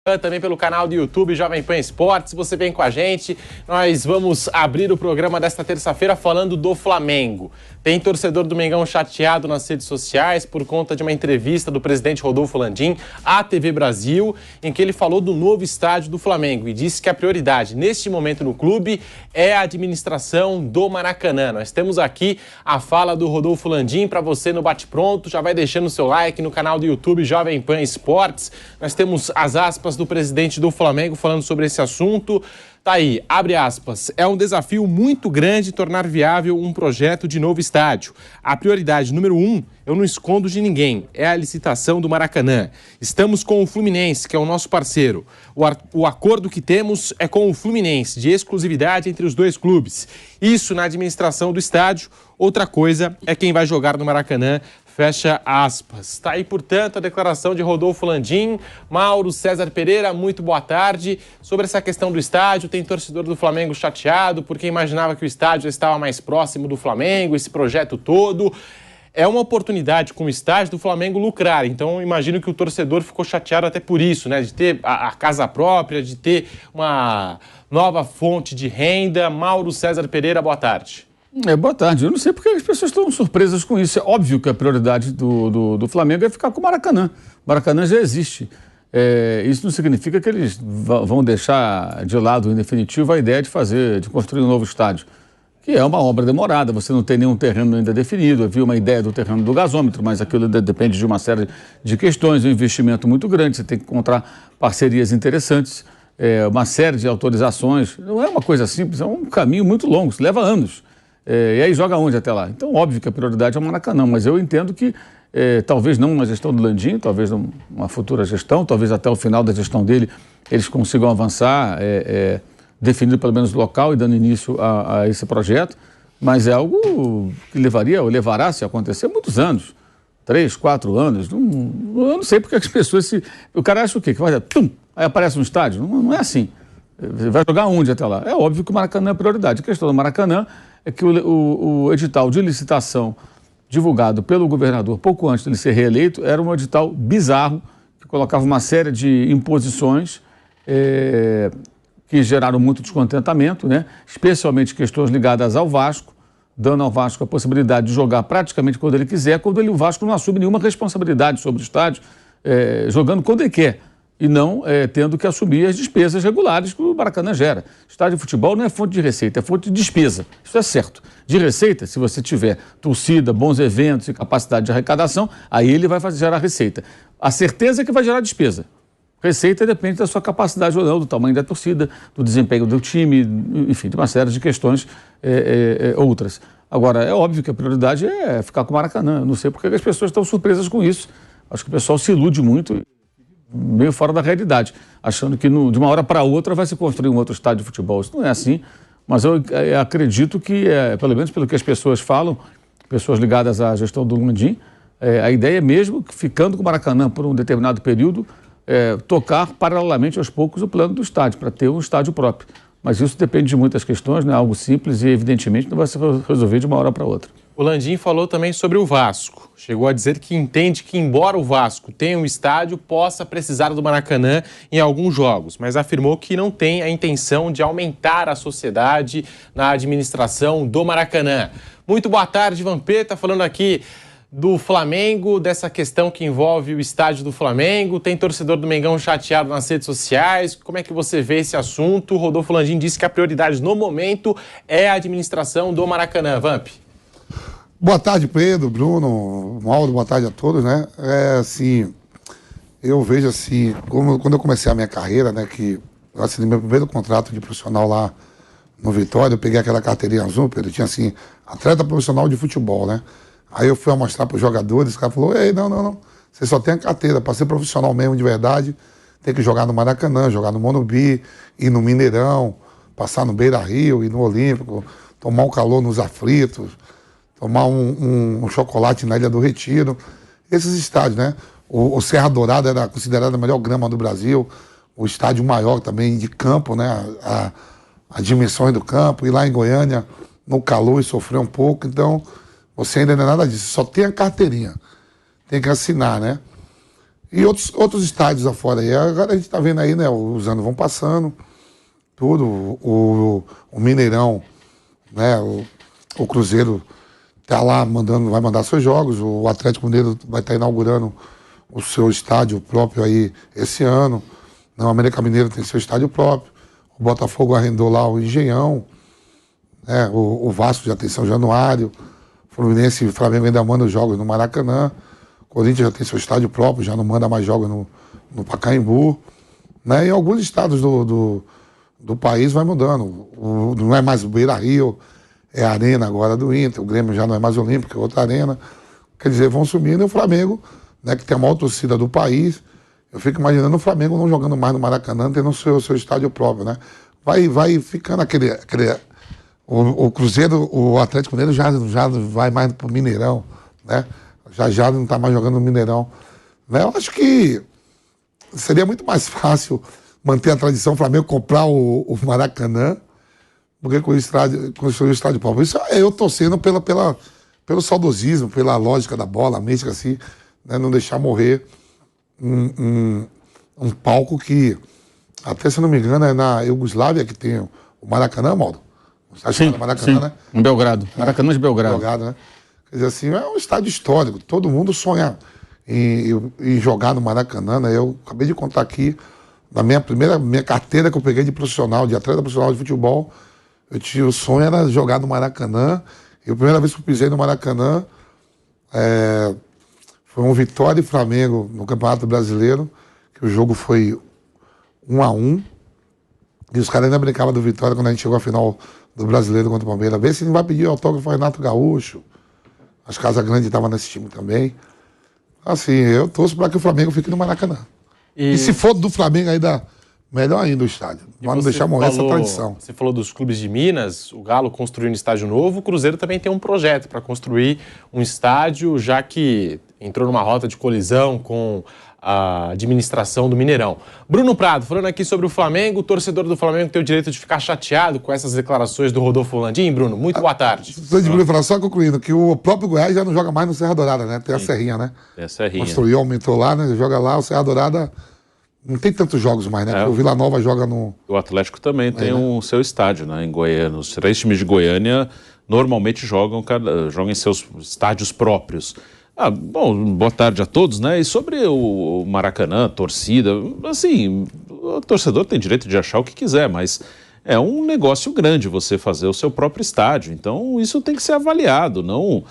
Também pelo canal do YouTube Jovem Pan Esportes. Você vem com a gente. Nós vamos abrir o programa desta terça-feira falando do Flamengo. Tem torcedor do Mengão chateado nas redes sociais por conta de uma entrevista do presidente Rodolfo Landim à TV Brasil, em que ele falou do novo estádio do Flamengo e disse que a prioridade neste momento no clube é a administração do Maracanã. Nós temos aqui a fala do Rodolfo Landim para você no Bate-Pronto. Já vai deixando o seu like no canal do YouTube Jovem Pan Esportes. Nós temos as aspas do presidente do Flamengo falando sobre esse assunto. Tá aí, abre aspas, é um desafio muito grande tornar viável um projeto de novo estádio. A prioridade número 1, eu não escondo de ninguém, é a licitação do Maracanã. Estamos com o Fluminense, que é o nosso parceiro. O acordo que temos é com o Fluminense, de exclusividade entre os dois clubes. Isso na administração do estádio. Outra coisa é quem vai jogar no Maracanã. Fecha aspas. Está aí, portanto, a declaração de Rodolfo Landim. Mauro César Pereira, muito boa tarde. Sobre essa questão do estádio, tem torcedor do Flamengo chateado porque imaginava que o estádio estava mais próximo do Flamengo, esse projeto todo. É uma oportunidade com o estádio do Flamengo lucrar. Então, imagino que o torcedor ficou chateado até por isso, né? De ter a casa própria, de ter uma nova fonte de renda. Mauro César Pereira, boa tarde. Boa tarde. Eu não sei porque as pessoas estão surpresas com isso. É óbvio que a prioridade do Flamengo é ficar com o Maracanã. O Maracanã já existe. Isso não significa que eles vão deixar de lado, em definitivo, a ideia de construir um novo estádio, que é uma obra demorada. Você não tem nenhum terreno ainda definido. Havia uma ideia do terreno do gasômetro, mas aquilo depende de uma série de questões, um investimento muito grande. Você tem que encontrar parcerias interessantes, uma série de autorizações. Não é uma coisa simples, é um caminho muito longo, isso leva anos. E aí joga onde até lá? Então, óbvio que a prioridade é o Maracanã, mas eu entendo que talvez não uma gestão do Landim, talvez uma futura gestão, talvez até o final da gestão dele eles consigam avançar, definindo pelo menos o local e dando início a esse projeto, mas é algo que levará, se acontecer, muitos anos, 3, 4 anos, eu não sei porque as pessoas o cara acha o quê? Que vai aí aparece um estádio? Não é assim. Vai jogar onde até lá? É óbvio que o Maracanã é a prioridade. A questão do Maracanã é que o edital de licitação divulgado pelo governador pouco antes de ele ser reeleito era um edital bizarro, que colocava uma série de imposições que geraram muito descontentamento, né? Especialmente questões ligadas ao Vasco, dando ao Vasco a possibilidade de jogar praticamente quando ele quiser, quando o Vasco não assume nenhuma responsabilidade sobre o estádio, jogando quando ele quer. E não tendo que assumir as despesas regulares que o Maracanã gera. Estádio de futebol não é fonte de receita, é fonte de despesa. Isso é certo. De receita, se você tiver torcida, bons eventos e capacidade de arrecadação, aí ele vai gerar receita. A certeza é que vai gerar despesa. Receita depende da sua capacidade ou não, do tamanho da torcida, do desempenho do time, enfim, de uma série de questões outras. Agora, é óbvio que a prioridade é ficar com o Maracanã. Eu não sei porque as pessoas estão surpresas com isso. Acho que o pessoal se ilude muito, meio fora da realidade, achando que de uma hora para outra vai se construir um outro estádio de futebol. Isso não é assim, mas eu acredito que, pelo menos pelo que as pessoas falam, pessoas ligadas à gestão do Landim, a ideia é mesmo que, ficando com o Maracanã por um determinado período, tocar paralelamente aos poucos o plano do estádio, para ter um estádio próprio. Mas isso depende de muitas questões, não é algo simples e, evidentemente, não vai se resolver de uma hora para outra. O Landim falou também sobre o Vasco. Chegou a dizer que entende que, embora o Vasco tenha um estádio, possa precisar do Maracanã em alguns jogos, mas afirmou que não tem a intenção de aumentar a sociedade na administração do Maracanã. Muito boa tarde, Vampeta, falando aqui do Flamengo, dessa questão que envolve o estádio do Flamengo. Tem torcedor do Mengão chateado nas redes sociais. Como é que você vê esse assunto? Rodolfo Landim disse que a prioridade no momento é a administração do Maracanã. Vamp. Boa tarde, Pedro, Bruno, Mauro, boa tarde a todos, né? Assim, eu vejo assim, quando eu comecei a minha carreira, né, que eu assinei meu primeiro contrato de profissional lá no Vitória, eu peguei aquela carteirinha azul, Pedro, tinha assim, atleta profissional de futebol, né? Aí eu fui mostrar para os jogadores, o cara falou, ei, não, você só tem a carteira, para ser profissional mesmo de verdade, tem que jogar no Maracanã, jogar no Morumbi, ir no Mineirão, passar no Beira-Rio, ir no Olímpico, tomar um calor nos Aflitos, tomar um chocolate na Ilha do Retiro, esses estádios, né? O Serra Dourada era considerado a melhor grama do Brasil, o estádio maior também de campo, né? As dimensões do campo, e lá em Goiânia, no calor, e sofreu um pouco, então você ainda não é nada disso, só tem a carteirinha, tem que assinar, né? E outros estádios afora aí. Agora a gente está vendo aí, né? Os anos vão passando, tudo. O Mineirão, né? O Cruzeiro está lá vai mandar seus jogos. O Atlético Mineiro vai estar inaugurando o seu estádio próprio aí esse ano. O América Mineiro tem seu estádio próprio. O Botafogo arrendou lá o Engenhão. Né? O Vasco já tem São Januário. O Fluminense e o Flamengo ainda mandam jogos no Maracanã. O Corinthians já tem seu estádio próprio, já não manda mais jogos no Pacaembu. Né? E alguns estados do país vai mudando. Não é mais o Beira-Rio, é a arena agora do Inter. O Grêmio já não é mais Olímpico, é outra arena. Quer dizer, vão subindo. E o Flamengo, né, que tem a maior torcida do país, eu fico imaginando o Flamengo não jogando mais no Maracanã, tendo o seu estádio próprio. Né? Vai ficando aquele o Cruzeiro, o Atlético Mineiro já vai mais pro Mineirão, né? Já não está mais jogando no Mineirão. Né? Eu acho que seria muito mais fácil manter a tradição, o Flamengo comprar o Maracanã, do que construir o estádio próprio. Isso é eu torcendo pelo saudosismo, pela lógica da bola, a mística assim, né? Não deixar morrer um palco que, até se não me engano, é na Iugoslávia que tem o Maracanã, Mauro. Sim, Maracanã, né? Em Belgrado. Maracanã de Belgrado. Né? Quer dizer assim, é um estádio histórico. Todo mundo sonha em jogar no Maracanã. Né? Eu acabei de contar aqui, na minha carteira que eu peguei de profissional, de atleta profissional de futebol, o sonho era jogar no Maracanã. E a primeira vez que eu pisei no Maracanã foi um Vitória e Flamengo no Campeonato Brasileiro, que o jogo foi 1-1. E os caras ainda brincavam do Vitória quando a gente chegou à final do Brasileiro contra o Palmeiras. Vê se não vai pedir autógrafo ao Renato Gaúcho. As Casa Grande estavam nesse time também. Assim, eu torço para que o Flamengo fique no Maracanã. E se for do Flamengo ainda, melhor ainda o estádio. Mas não deixar morrer essa tradição. Você falou dos clubes de Minas, o Galo construindo estádio novo, o Cruzeiro também tem um projeto para construir um estádio, já que entrou numa rota de colisão com a administração do Mineirão. Bruno Prado, falando aqui sobre o Flamengo, o torcedor do Flamengo tem o direito de ficar chateado com essas declarações do Rodolfo Landim. Bruno, muito boa tarde. Só concluindo, que o próprio Goiás já não joga mais no Serra Dourada, né? Tem a Serrinha, né? Tem a Serrinha. Construiu, aumentou lá, né? Joga lá, o Serra Dourada não tem tantos jogos mais, né? O Vila Nova joga no... O Atlético também tem o seu estádio, né? Em Goiânia. Os 3 times de Goiânia normalmente jogam em seus estádios próprios. Bom, boa tarde a todos, né? E sobre o Maracanã, torcida, assim, o torcedor tem direito de achar o que quiser, mas é um negócio grande você fazer o seu próprio estádio. Então, isso tem que ser avaliado, não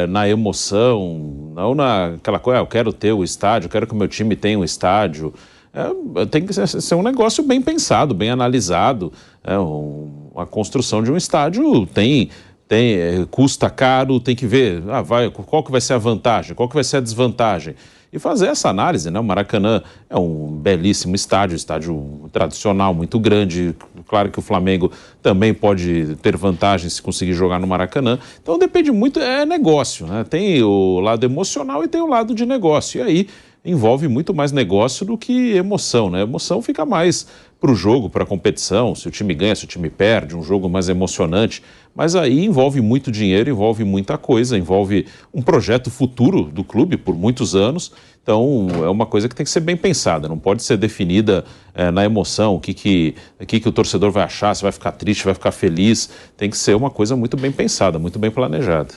na emoção, não naquela coisa, eu quero ter o estádio, eu quero que o meu time tenha um estádio. Tem que ser um negócio bem pensado, bem analisado. A construção de um estádio custa caro, tem que ver qual que vai ser a vantagem, qual que vai ser a desvantagem. E fazer essa análise, né? O Maracanã é um belíssimo estádio tradicional, muito grande. Claro que o Flamengo também pode ter vantagem se conseguir jogar no Maracanã. Então depende muito, é negócio, né? Tem o lado emocional e tem o lado de negócio. E aí envolve muito mais negócio do que emoção, né? A emoção fica mais para o jogo, para a competição, se o time ganha, se o time perde, um jogo mais emocionante. Mas aí envolve muito dinheiro, envolve muita coisa, envolve um projeto futuro do clube por muitos anos. Então é uma coisa que tem que ser bem pensada, não pode ser definida na emoção, o que o torcedor vai achar, se vai ficar triste, vai ficar feliz. Tem que ser uma coisa muito bem pensada, muito bem planejada.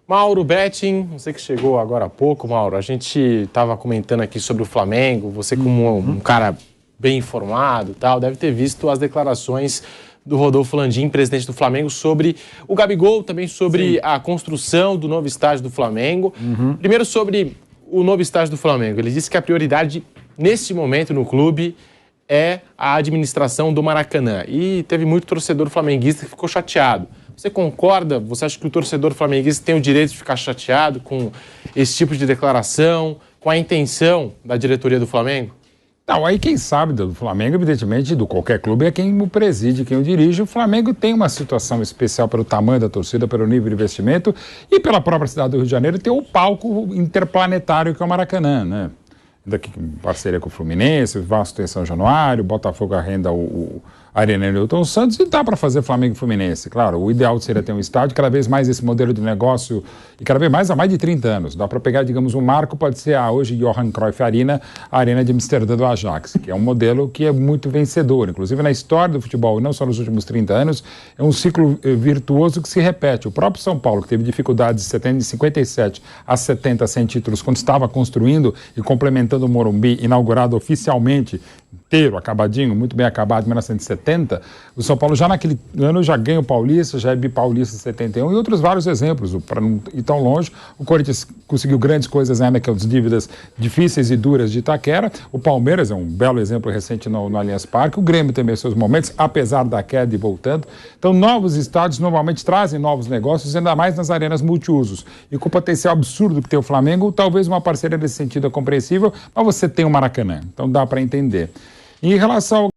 Mauro Betting, você que chegou agora há pouco, Mauro, a gente estava comentando aqui sobre o Flamengo, você como um cara bem informado e tal, deve ter visto as declarações do Rodolfo Landim, presidente do Flamengo, sobre o Gabigol, também sobre a construção do novo estádio do Flamengo. Primeiro sobre o novo estádio do Flamengo. Ele disse que a prioridade nesse momento no clube é a administração do Maracanã. E teve muito torcedor flamenguista que ficou chateado. Você concorda? Você acha que o torcedor flamenguista tem o direito de ficar chateado com esse tipo de declaração, com a intenção da diretoria do Flamengo? Não, aí quem sabe do Flamengo, evidentemente, do qualquer clube, é quem o preside, quem o dirige. O Flamengo tem uma situação especial pelo tamanho da torcida, pelo nível de investimento e pela própria cidade do Rio de Janeiro tem o palco interplanetário que é o Maracanã, né? Daqui em parceria com o Fluminense, o Vasco tem São Januário, o Botafogo arrenda Arena Newton Santos, e dá para fazer Flamengo e Fluminense. Claro, o ideal seria ter um estádio, cada vez mais esse modelo de negócio, e cada vez mais há mais de 30 anos. Dá para pegar, digamos, um marco, pode ser a hoje Johan Cruyff Arena, a Arena de Amsterdã do Ajax, que é um modelo que é muito vencedor. Inclusive na história do futebol, e não só nos últimos 30 anos, é um ciclo virtuoso que se repete. O próprio São Paulo, que teve dificuldades de 57 a 70 sem títulos, quando estava construindo e complementando o Morumbi, inaugurado oficialmente, inteiro, acabadinho, muito bem acabado, em 1970, o São Paulo já naquele ano já ganha o Paulista, já é bipaulista em 71 e outros vários exemplos. Para não ir tão longe, o Corinthians conseguiu grandes coisas ainda, que as dívidas difíceis e duras de Itaquera. O Palmeiras é um belo exemplo recente no Allianz Parque. O Grêmio também seus momentos, apesar da queda e voltando. Então, novos estádios normalmente trazem novos negócios, ainda mais nas arenas multiusos. E com o potencial absurdo que tem o Flamengo, talvez uma parceria nesse sentido é compreensível, mas você tem o Maracanã, então dá para entender. Em relação ao